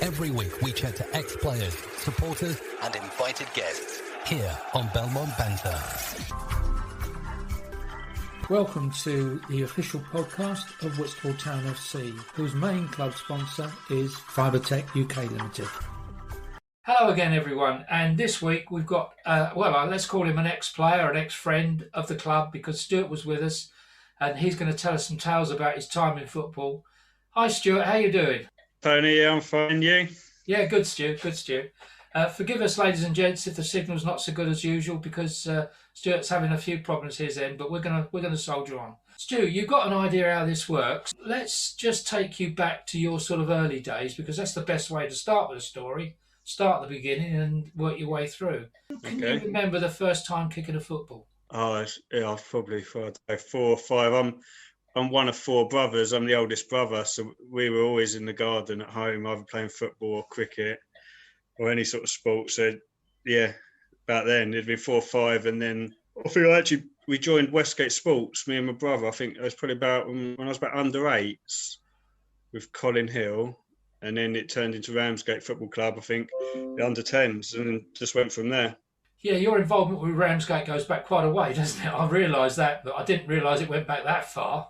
Every week we chat to ex-players, supporters and invited guests here on Belmont Banter. Welcome to the official podcast of Whitstable Town FC, whose main club sponsor is Fibertech UK Limited. Hello again, everyone. And this week we've got, let's call him an ex-player, an ex-friend of the club, because Stuart was with us and he's going to tell us some tales about his time in football. Hi, Stuart. How you doing? Tony, yeah, I'm fine. You? Yeah, good, Stuart. Good, Stuart. Forgive us, ladies and gents, if the signal's not so good as usual, because Stuart's having a few problems his end, but we're gonna soldier on. Stu, you've got an idea how this works. Let's just take you back to your sort of early days, because that's the best way to start with a story. Start at the beginning and work your way through. Can you remember the first time kicking a football? Oh, yeah, I've probably 4 or 5. I'm one of 4 brothers. I'm the oldest brother, so we were always in the garden at home, either playing football or cricket or any sort of sport. So, yeah, back then it'd been 4 or 5, and then I think we joined Westgate Sports, me and my brother. I think it was probably about when I was about under 8s with Colin Hill, and then it turned into Ramsgate Football Club, I think, the under 10s, and just went from there. Yeah, your involvement with Ramsgate goes back quite a way, doesn't it? I realised that, but I didn't realise it went back that far.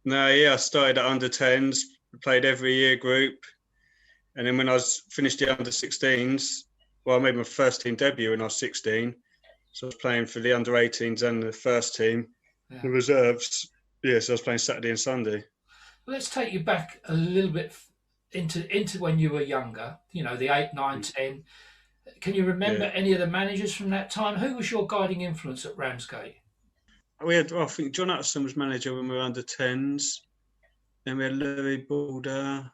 No, yeah, I started at under 10s, played every year group. And then when I was finished the under 16s, well, I made my first team debut when I was 16. So I was playing for the under 18s and the first team, the reserves. Yeah, so I was playing Saturday and Sunday. Well, let's take you back a little bit into when you were younger, you know, the 8, 9, 10. Can you remember any of the managers from that time? Who was your guiding influence at Ramsgate? I think John Utterson was manager when we were under 10s. Then we had Louis Balder.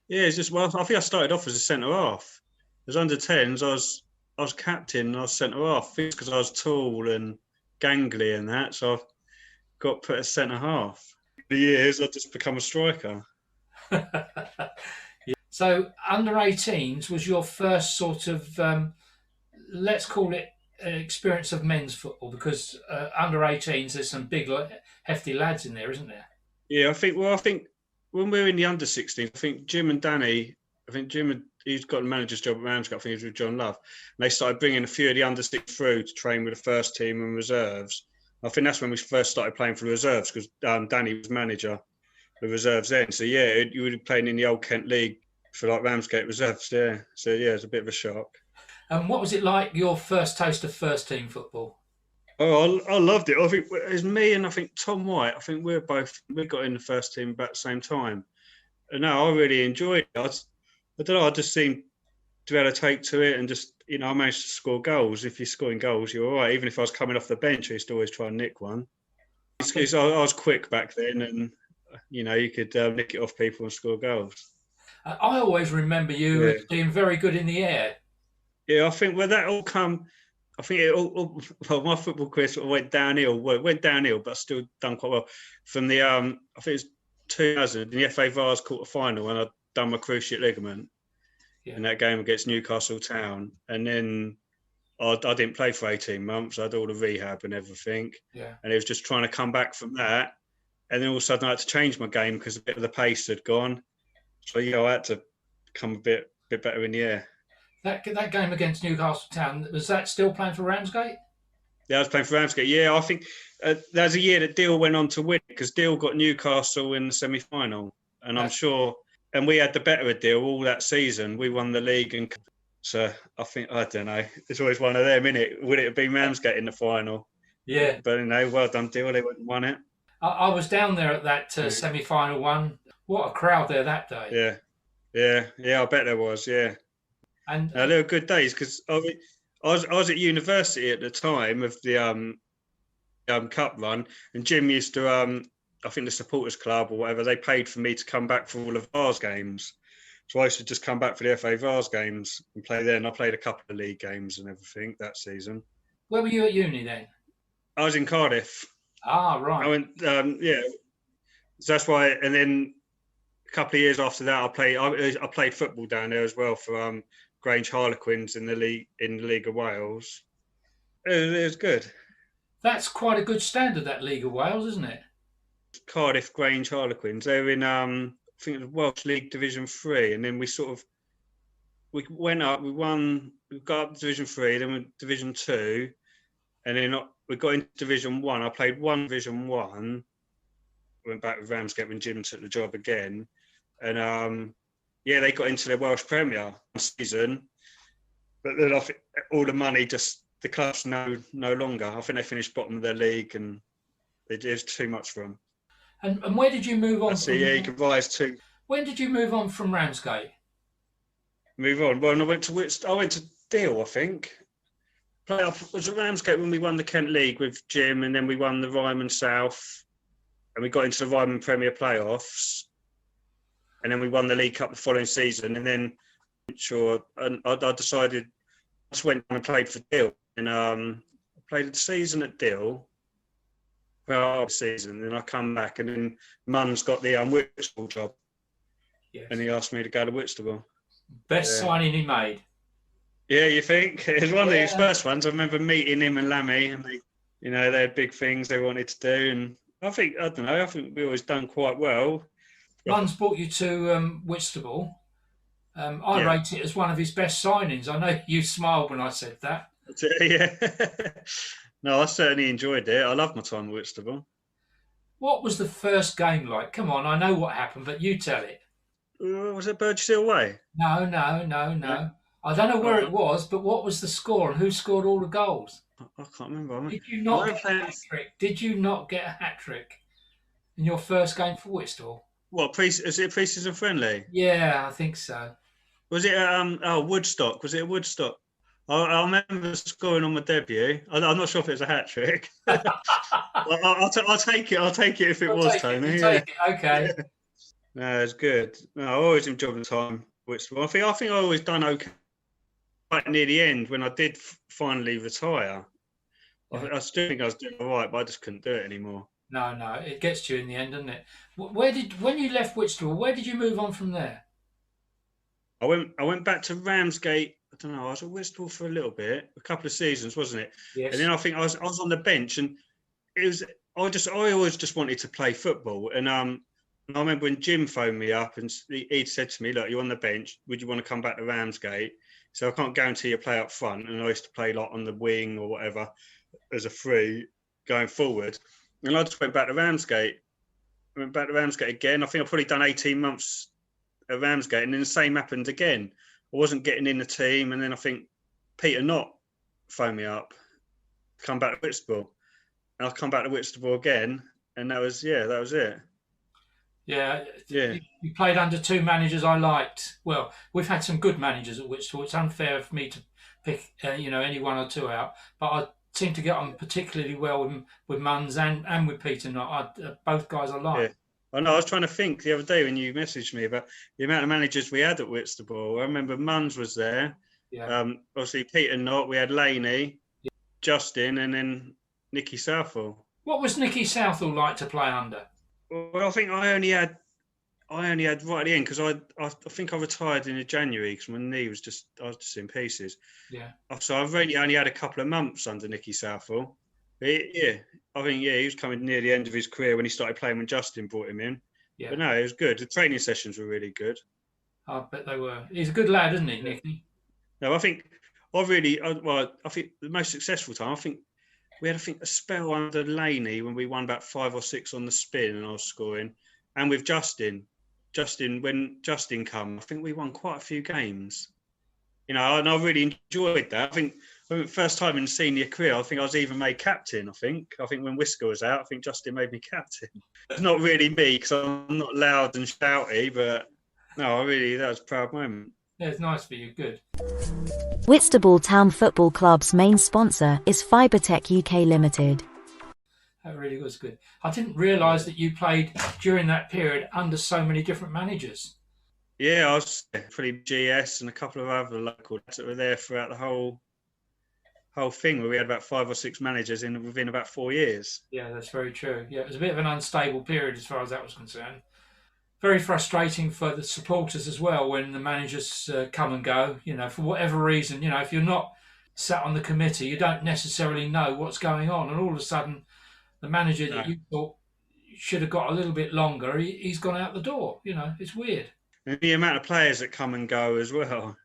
Yeah, it's just, I think I started off as a centre-half. As under 10s, I was captain and I was centre-half because I was tall and gangly and that, so I got put as centre-half. For years, I've just become a striker. So, under 18s was your first sort of, let's call it, experience of men's football, because under 18s there's some big hefty lads in there, isn't there? Yeah, I think when we were in the under 16s, I think Jim and Danny, he's got a manager's job at Ramsgate, I think he was with John Love, and they started bringing a few of the under 6 through to train with the first team and reserves. I think that's when we first started playing for the reserves, because Danny was manager of the reserves then. So yeah, you would be playing in the old Kent League for like Ramsgate reserves, yeah. So yeah, it's a bit of a shock. And what was it like, your first taste of first team football? Oh, I loved it. I think it was me and I think Tom White. I think we got in the first team about the same time. And no, I really enjoyed it. I don't know, I just seemed to be able to take to it and just, you know, I managed to score goals. If you're scoring goals, you're all right. Even if I was coming off the bench, I used to always try and nick one. I was quick back then and, you know, you could nick it off people and score goals. I always remember you as being very good in the air. Yeah, I think where that all come, I think my football career sort of went downhill. Well, it went downhill, but I still done quite well. From the, I think it was 2000, in the FA Vars quarter-final, when I'd done my cruciate ligament in that game against Newcastle Town. And then I didn't play for 18 months. I had all the rehab and everything. Yeah. And it was just trying to come back from that. And then all of a sudden I had to change my game because a bit of the pace had gone. So, yeah, I had to come a bit better in the air. That game against Newcastle Town, was that still playing for Ramsgate? Yeah, I was playing for Ramsgate. Yeah, I think there's a year that Deal went on to win because Deal got Newcastle in the semi-final. And I'm sure, and we had the better of Deal all that season. We won the league. And so I think, I don't know, it's always one of them, isn't it? Would it have been Ramsgate in the final? Yeah. But, you know, well done, Deal. They went and won it. I was down there at that semi-final one. What a crowd there that day. Yeah, I bet there was, yeah. And they were good days because I was at university at the time of the cup run, and Jim used to, I think the supporters club or whatever, they paid for me to come back for all of Vars games. So I used to just come back for the FA Vars games and play there. And I played a couple of league games and everything that season. Where were you at uni then? I was in Cardiff. Ah, right. I went, So that's why. And then a couple of years after that, I played football down there as well for Grange Harlequins in the League of Wales. It was good. That's quite a good standard, that League of Wales, isn't it? Cardiff Grange Harlequins. They're in I think it was Welsh League Division 3, and then we sort of we went up. We won. We got up to Division 3, then we Division 2, and then we got into Division 1. I played one Division 1. Went back with Ramsgate when Jim took the job again, and they got into their Welsh Premier season. But then I think all the money the club's no longer. I think they finished bottom of their league, and there's too much for them. And where did you move on? You could rise to. When did you move on from Ramsgate? Move on. Well, I went to Deal, I think. Playoff was at Ramsgate when we won the Kent League with Jim, and then we won the Ryman South, and we got into the Ryman Premier playoffs, and then we won the League Cup the following season, and then I decided I just went and played for Deal, and I played a season at Deal. Well, season, then I come back, and then Mun's got the Whitstable job, yes. And he asked me to go to Whitstable. Best signing he made. Yeah, you think? It was one of his first ones. I remember meeting him and Lammy, and they had big things they wanted to do, and I think we always done quite well. Mun's brought you to Whitstable. I rate it as one of his best signings. I know you smiled when I said that. Yeah. No, I certainly enjoyed it. I loved my time at Whitstable. What was the first game like? Come on, I know what happened, but you tell it. Was it Burgess Way? No. Yeah. I don't know where it was, but what was the score and who scored all the goals? I can't remember. Did you not get a hat-trick? Did you not get a hat-trick in your first game for Whitstable? What, is it a pre-season friendly? Yeah, I think so. Was it Woodstock? Was it a Woodstock? I remember scoring on my debut. I'm not sure if it was a hat trick. I'll take it. I'll take it if it was, Tony. Take it. Okay. No, it's good. No, I always enjoyed the time. Whitstable. I think I always done okay. Right near the end, when I did finally retire, yeah. I still think I was doing all right, but I just couldn't do it anymore. No, it gets to you in the end, doesn't it? When you left Whitstable, where did you move on from there? I went back to Ramsgate. I don't know. I was at Whitstable for a little bit, a couple of seasons, wasn't it? Yes. And then I think I was on the bench, and it was I always just wanted to play football. And I remember when Jim phoned me up, and he'd said to me, "Look, you're on the bench. Would you want to come back to Ramsgate?" So I can't guarantee you play up front, and I used to play like on the wing or whatever as a free going forward. And I just went back to Ramsgate. I went back to Ramsgate again. I think I've probably done 18 months at Ramsgate, and then the same happened again. I wasn't getting in the team, and then I think Peter Nott phoned me up to come back to Whitstable, and I'll come back to Whitstable again, and that was it. Yeah. You played under two managers I liked. Well, we've had some good managers at Whitstable. It's unfair for me to pick any one or two out, but I seem to get on particularly well with Mun's and with Peter Nott. Both guys I like. Yeah. I know. I was trying to think the other day when you messaged me about the amount of managers we had at Whitstable. I remember Mun's was there. Yeah. Obviously Peter Nott. We had Laney, Justin, and then Nicky Southall. What was Nicky Southall like to play under? Well, I think I only had right at the end, because I think I retired in January because my knee was I was just in pieces. Yeah. So I've really only had a couple of months under Nicky Southall. I think he was coming near the end of his career when he started playing when Justin brought him in. Yeah. But no, it was good. The training sessions were really good. I bet they were. He's a good lad, isn't he, Nicky? No, I think I think the most successful time, we had a spell under Laney when we won about 5 or 6 on the spin, and I was scoring, and with Justin, when Justin come, I think we won quite a few games. And I really enjoyed that. I think first time in senior career, I think I was even made captain. I think when Whisker was out, I think Justin made me captain. It's not really me because I'm not loud and shouty, but no, that was a proud moment. Yeah, it's nice for you. Good. Whitstable Town Football Club's main sponsor is Fibertech UK Limited. That really was good. I didn't realise that you played during that period under so many different managers. Yeah, I was pretty GS and a couple of other local that were there throughout the whole thing, where we had about 5 or 6 managers within about 4 years. Yeah, that's very true. Yeah, it was a bit of an unstable period as far as that was concerned. Very frustrating for the supporters as well when the managers come and go. For whatever reason, if you're not sat on the committee, you don't necessarily know what's going on, and all of a sudden, the manager that you thought should have got a little bit longer, he's gone out the door. It's weird. And the amount of players that come and go as well.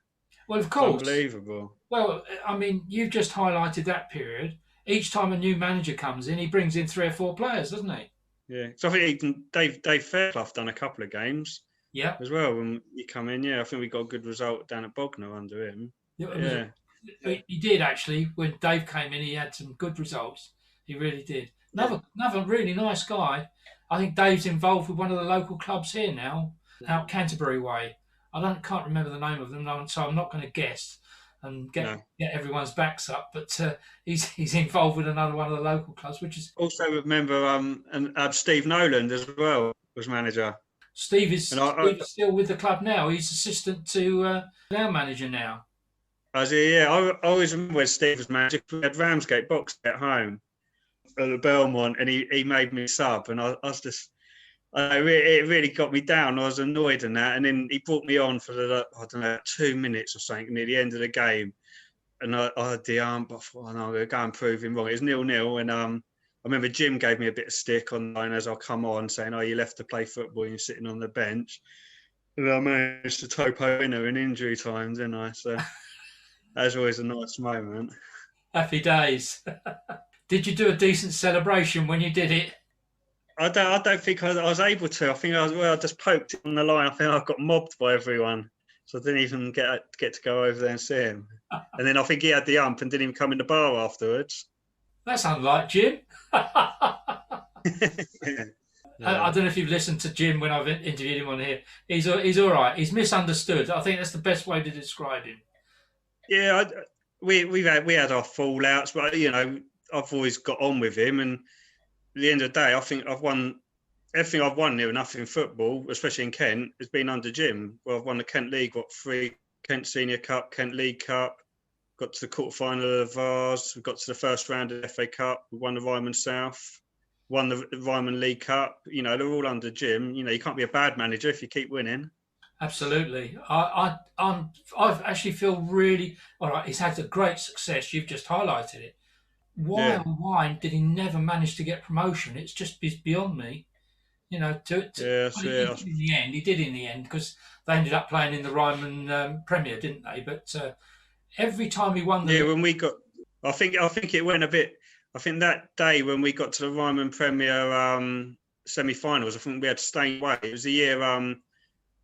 Well, of course. Unbelievable. Well, I mean, you've just highlighted that period. Each time a new manager comes in, he brings in 3 or 4 players, doesn't he? Yeah. So I think even Dave Fairclough done a couple of games Yeah. as well when he come in. Yeah, I think we got a good result down at Bognor under him. Yeah. He did actually. When Dave came in, he had some good results. He really did. Another really nice guy. I think Dave's involved with one of the local clubs here now, out Canterbury way. Can't remember the name of them, so I'm not going to guess and get everyone's backs up. But he's involved with another one of the local clubs, which is also remember Steve Noland as well was manager. Steve is still with the club now. He's assistant to our manager now. I always remember when Steve was manager. We had Ramsgate box at home at the Belmont, and he made me sub, and I was just, it really got me down. I was annoyed in that, and then he brought me on for I don't know, 2 minutes or something near the end of the game, and I had the arm, but I thought, I'm going to go and prove him wrong. It was 0-0, and I remember Jim gave me a bit of stick online as I come on, saying, you left to play football and you're sitting on the bench. And I managed to topo winner in injury time, didn't I? So that's always a nice moment. Happy days. Did you do a decent celebration when you did it? I don't think I was able to. I think I just poked it on the line. I think I got mobbed by everyone. So I didn't even get to go over there and see him. And then I think he had the ump and didn't even come in the bar afterwards. That's unlike Jim. Yeah. I don't know if you've listened to Jim when I've interviewed him on here. He's all right. He's misunderstood. I think that's the best way to describe him. Yeah, we had our fallouts, but I've always got on with him. And at the end of the day, I think I've won everything I've won near enough in football, especially in Kent, has been under Jim. Well, I've won the Kent League, 3 Kent Senior Cup, Kent League Cup. Got to the quarter-final of the Vars. We got to the first round of the FA Cup. We won the Ryman South. Won the Ryman League Cup. They're all under Jim. You can't be a bad manager if you keep winning. Absolutely. I actually feel really all right. He's had a great success. You've just highlighted it. Why did he never manage to get promotion? It's beyond me. In the end, he did in the end because they ended up playing in the Ryman Premier, didn't they? But every time he won when we got, I think it went a bit. I think that day when we got to the Ryman Premier semi-finals, I think we had to stay away. It was the year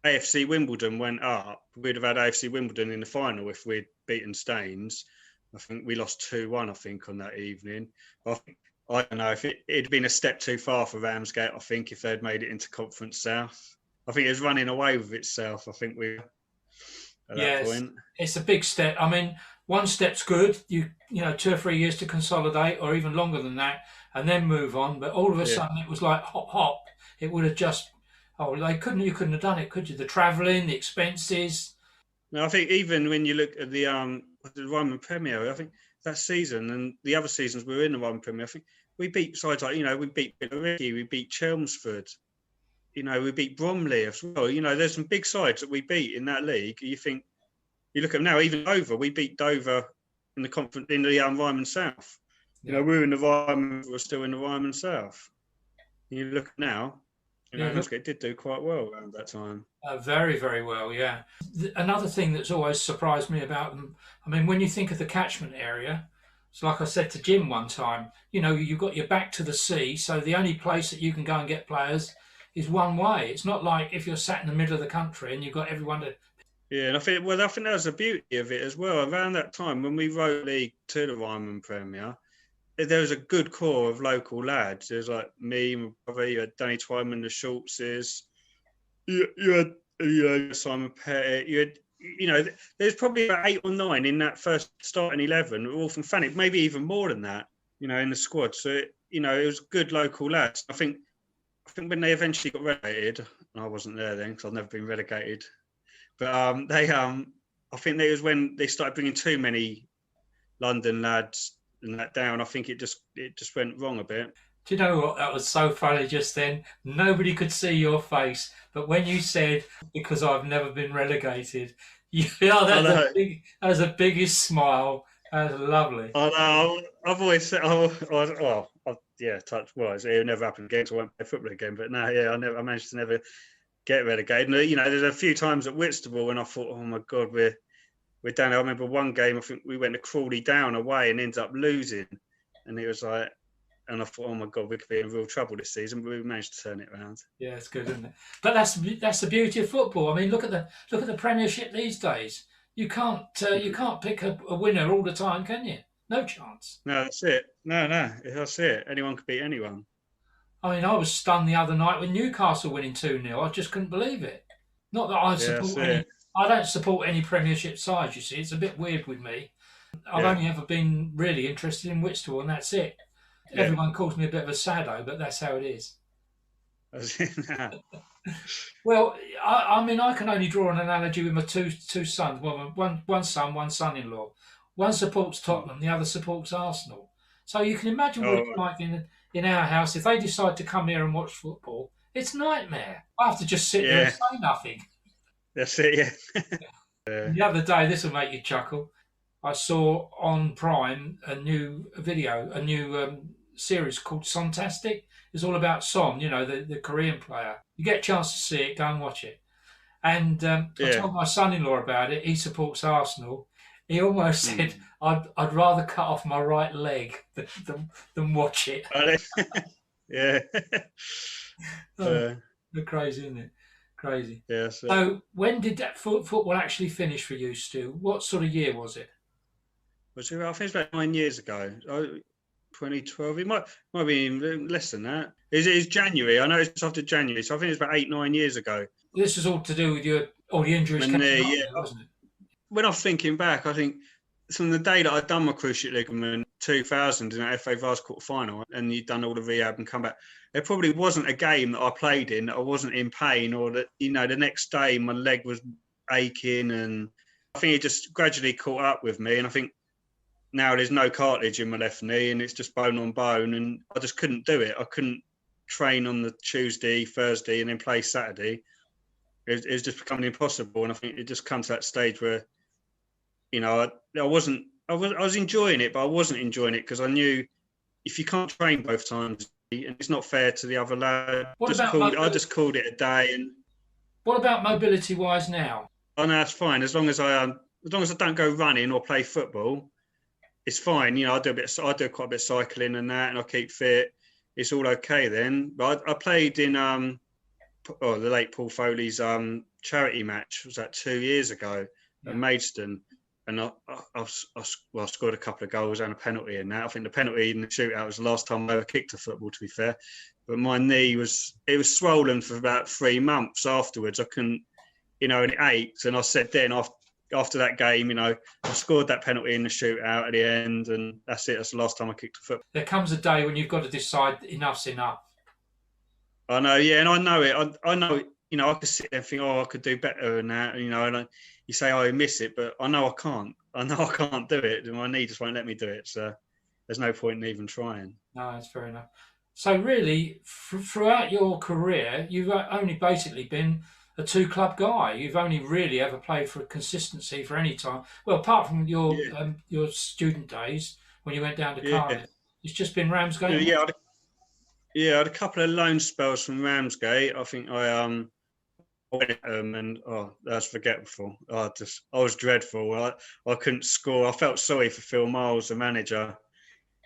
AFC Wimbledon went up. We'd have had AFC Wimbledon in the final if we'd beaten Staines. I think we lost 2-1, I think, on that evening. I don't know if it'd been a step too far for Ramsgate, I think, if they'd made it into Conference South. I think it was running away with itself, I think we at that point. It's a big step. I mean, one step's good, you 2 or 3 years to consolidate, or even longer than that, and then move on. But all of a sudden it was like hop. It would have just you couldn't have done it, could you? The travelling, the expenses. No, I think even when you look at the Ryman Premier, I think that season and the other seasons we were in the Ryman Premier, I think we beat sides like, we beat Billericay, we beat Chelmsford, we beat Bromley as well. There's some big sides that we beat in that league. You look at them now, even Dover, we beat Dover in the Ryman South. We were in the Ryman, we're still in the Ryman South. You look now, Ramsgate did do quite well around that time. Very, very well, yeah. Another thing that's always surprised me about them, I mean, when you think of the catchment area, it's like I said to Jim one time, you've got your back to the sea, so the only place that you can go and get players is one way. It's not like if you're sat in the middle of the country and you've got everyone to... Yeah, and I think that was the beauty of it as well. Around that time, when we wrote league to the Ryman Premier, there was a good core of local lads. There was like me, my brother, you had Danny Twyman, the Schultzes, you had Simon Pettit, there's probably about 8 or 9 in that first starting 11, all from Fanik, maybe even more than that, in the squad. So, it was good local lads. I think when they eventually got relegated, and I wasn't there then because I've never been relegated, but I think it was when they started bringing too many London lads and that down. I think it just went wrong a bit. Do you know what? That was so funny just then. Nobody could see your face, but when you said, because I've never been relegated, that was the biggest smile. That was lovely. I know. I've always said, touch wood. It'll never happen again, so I won't play football again. But no, I managed to never get relegated. And, there's a few times at Whitstable when I thought, oh my God, we're down. I remember one game, I think we went to Crawley Down away and ended up losing. And it was like, and I thought, oh my God, we could be in real trouble this season, but we managed to turn it around. Yeah, it's good, isn't it? But that's the beauty of football. I mean, look at the Premiership these days. You can't pick a winner all the time, can you? No chance. No, that's it. No, that's it. Anyone could beat anyone. I mean, I was stunned the other night with Newcastle winning 2-0. I just couldn't believe it. Not that I don't support any Premiership sides, you see. It's a bit weird with me. I've only ever been really interested in Whitstable, and that's it. Yeah. Everyone calls me a bit of a saddo, but that's how it is. Well, I mean, I can only draw an analogy with my two sons. Well, one son, one son-in-law. One supports Tottenham, the other supports Arsenal. So you can imagine what it's like in our house. If they decide to come here and watch football, it's a nightmare. I have to just sit there and say nothing. That's it, yeah. The other day, this will make you chuckle, I saw on Prime a new series called Sontastic. It's all about Son, the Korean player. You get a chance to see it, go and watch it. And I told my son-in-law about it. He supports Arsenal. He almost said, I'd rather cut off my right leg than watch it. Yeah. They're crazy, isn't it? Crazy. Yeah. So when did that football actually finish for you, Stu? What sort of year was it? I think it's about 9 years ago. 2012. It might be less than that. It's January. I know it's after January, so I think it's about 8-9 years ago. This was all to do with all the injuries, wasn't it? When I'm thinking back, I think from the day that I'd done my cruciate ligament 2000 in that FA Vars quarter final, and you'd done all the rehab and come back, there probably wasn't a game that I played in that I wasn't in pain, or that the next day my leg was aching, and I think it just gradually caught up with me. And I think now there's no cartilage in my left knee, and it's just bone on bone, and I just couldn't do it. I couldn't train on the Tuesday, Thursday, and then play Saturday. It was just becoming impossible, and I think it just comes to that stage where, I was enjoying it, but I wasn't enjoying it because I knew if you can't train both times, and it's not fair to the other lad. I just called it a day. And what about mobility-wise now? Oh no, that's fine. As long as I don't go running or play football, it's fine. I do quite a bit of cycling and that, and I keep fit. It's all okay then. But I played in the late Paul Foley's charity match. Was that 2 years ago at Maidstone? And I scored a couple of goals and a penalty in that. I think the penalty in the shootout was the last time I ever kicked a football, to be fair. But my knee was swollen for about 3 months afterwards. I couldn't, and it ached. And I said then after that game, I scored that penalty in the shootout at the end, and that's it. That's the last time I kicked a football. There comes a day when you've got to decide enough's enough. I know, yeah, and I know it. I know, I could sit there and think, I could do better than that, and you say, you miss it, but I know I can't. I know I can't do it, and my knee just won't let me do it, so there's no point in even trying. No, that's fair enough. So really, throughout your career, you've only basically been a two-club guy. You've only really ever played for consistency for any time. Well, apart from your student days when you went down to Cardiff, it's just been Ramsgate. I had a couple of loan spells from Ramsgate. I think I went at them, and that's forgetful. I was dreadful. I couldn't score. I felt sorry for Phil Miles, the manager,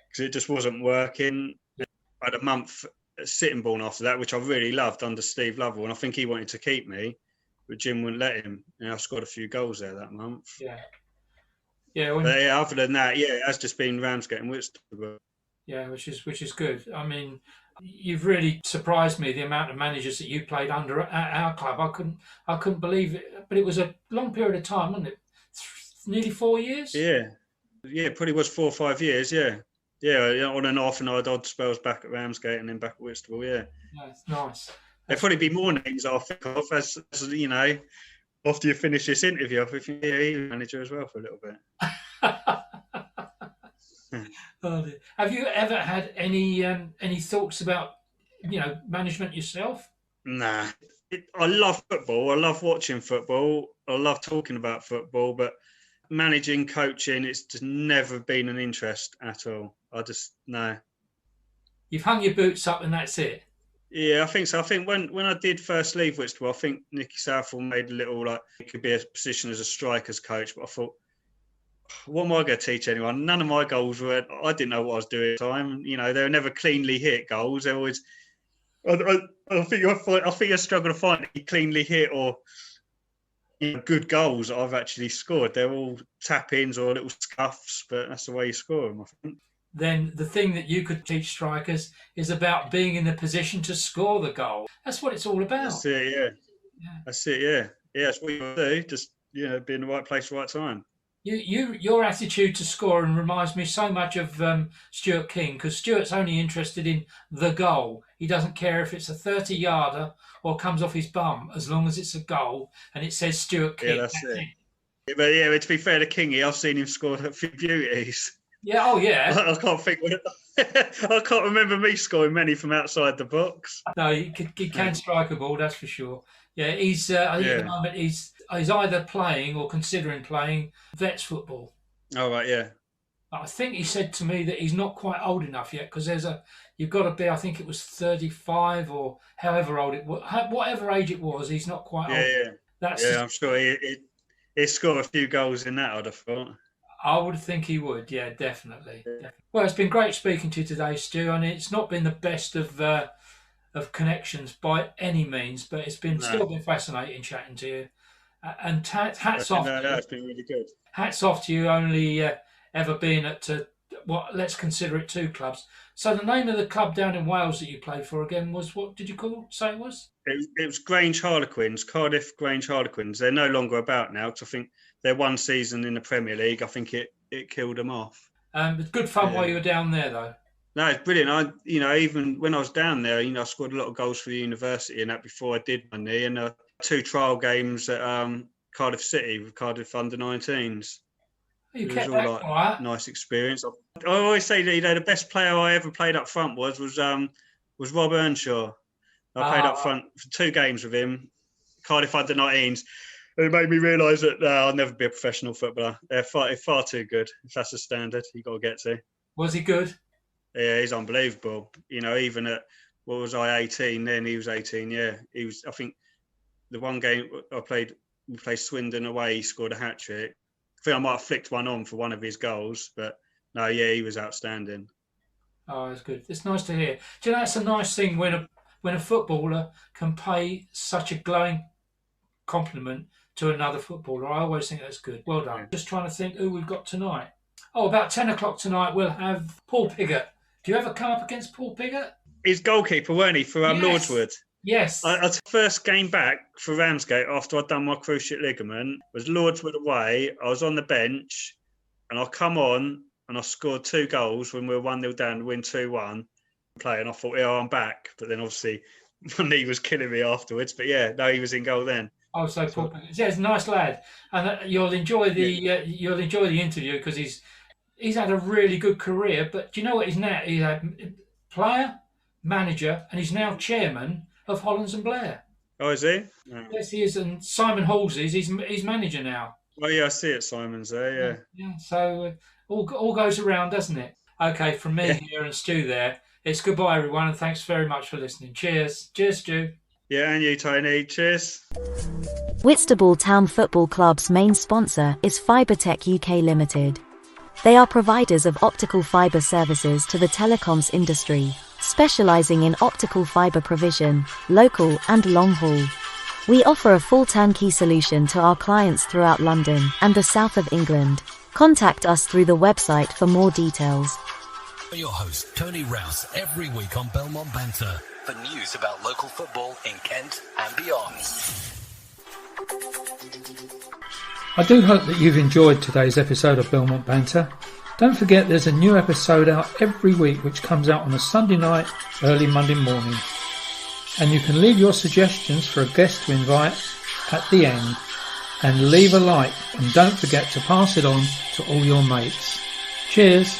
because it just wasn't working. I had a month at Sittingbourne after that, which I really loved under Steve Lovell, and I think he wanted to keep me, but Jim wouldn't let him. And I scored a few goals there that month. Other than that, it has just been Ramsgate and Whitstable. Yeah, which is good. I mean, you've really surprised me, the amount of managers that you played under at our club. I couldn't believe it, but it was a long period of time, wasn't it? Nearly 4 years. Yeah, probably was 4 or 5 years. Yeah, on and off, and I had odd spells back at Ramsgate and then back at Whitstable. Yeah, it's nice. There'll probably be more names I'll think of as after you finish this interview. I think you're manager as well for a little bit. Have you ever had any thoughts about management yourself? Nah, I love football. I love watching football. I love talking about football, but managing, coaching, it's just never been an interest at all. No. You've hung your boots up and that's it. Yeah, I think so. I think when I did first leave Whitstable, I think Nicky Southall made a little it could be a position as a strikers coach, but I thought what am I going to teach anyone? None of my goals were. I didn't know what I was doing at the time. You know, they were never cleanly hit goals. They're always. I think I struggle to find any cleanly hit or good goals that I've actually scored. They're all tap-ins or little scuffs, but that's the way you score them, I think. Then the thing that you could teach strikers is about being in the position to score the goal. That's what it's all about. That's it, yeah. That's it, yeah. Yeah, that's what you do. Just, be in the right place, right time. Your attitude to scoring reminds me so much of Stuart King, because Stuart's only interested in the goal. He doesn't care if it's a 30-yarder or comes off his bum, as long as it's a goal and it says Stuart King. Yeah, that's it. Yeah, but to be fair to Kingy, I've seen him score a few beauties. Yeah, oh yeah. I can't think. I can't remember me scoring many from outside the box. No, he can strike a ball, that's for sure. Yeah, he's. I think at the moment he's either playing or considering playing vets football. Oh right, yeah. I think he said to me that he's not quite old enough yet, because you've got to be. I think it was 35 or however old it was, whatever age it was. He's not quite old. Yeah. I'm sure he scored a few goals in that. I'd have thought. I would think he would, yeah, definitely. Well, it's been great speaking to you today, Stu. I mean, it's not been the best of connections by any means, but it's been still been fascinating chatting to you. And hats off. No, it's been really good. Hats off to you, only ever being at let's consider it 2 clubs. So the name of the club down in Wales that you played for again was, what did you say it was? It was Grange Harlequins, Cardiff Grange Harlequins. They're no longer about now, because I think their one season in the Premier League, I think it killed them off. But good fun while you were down there, though. No, it's brilliant. Even when I was down there, I scored a lot of goals for the university and that before I did my knee, and 2 trial games at Cardiff City with Cardiff under-19s. You it kept was all that quiet. Nice experience. I always say that the best player I ever played up front was Rob Earnshaw. I played up front for 2 games with him, Cardiff under-19s. It made me realise that I'll never be a professional footballer. They're far too good. If that's a standard you've got to get to. Was he good? Yeah, he's unbelievable. Even at, 18 then, he was 18, yeah. He was, I think, the one game we played Swindon away, he scored a hat-trick. I think I might have flicked one on for one of his goals, but no, yeah, he was outstanding. Oh, that's good. It's nice to hear. Do you know, it's a nice thing when a footballer can pay such a glowing compliment to another footballer. I always think that's good. Well done. Yeah. Just trying to think who we've got tonight. Oh, about 10 o'clock tonight, we'll have Paul Piggott. Do you ever come up against Paul Piggott? He's goalkeeper, weren't he, for Lordswood? Yes. I first game back for Ramsgate after I'd done my cruciate ligament was Lordswood away. I was on the bench and I come on and I scored 2 goals when we were 1-0 down to win 2-1. And I thought, I'm back. But then obviously my knee was killing me afterwards. But he was in goal then. Oh, so Paul Piggott. Yeah, he's a nice lad. And you'll enjoy the interview because he's had a really good career. But do you know what he's now? He's a player, manager, and he's now chairman of Hollands and Blair. Oh, is he? No. Yes, he is. And Simon Halsey's he's manager now. Oh, yeah, I see it. Simon's there, yeah. Yeah, so all goes around, doesn't it? Okay, from me here and Stu there, it's goodbye, everyone, and thanks very much for listening. Cheers. Cheers, Stu. Yeah, and you, Tony. Cheers. Whitstable Town Football Club's main sponsor is Fibertech UK Limited. They are providers of optical fibre services to the telecoms industry, specialising in optical fibre provision, local and long haul. We offer a full turnkey solution to our clients throughout London and the south of England. Contact us through the website for more details. Your host, Tony Rouse, every week on Belmont Banter for news about local football in Kent and beyond. I do hope that you've enjoyed today's episode of Belmont Banter. Don't forget there's a new episode out every week which comes out on a Sunday night, early Monday morning. And you can leave your suggestions for a guest to invite at the end. And leave a like and don't forget to pass it on to all your mates. Cheers!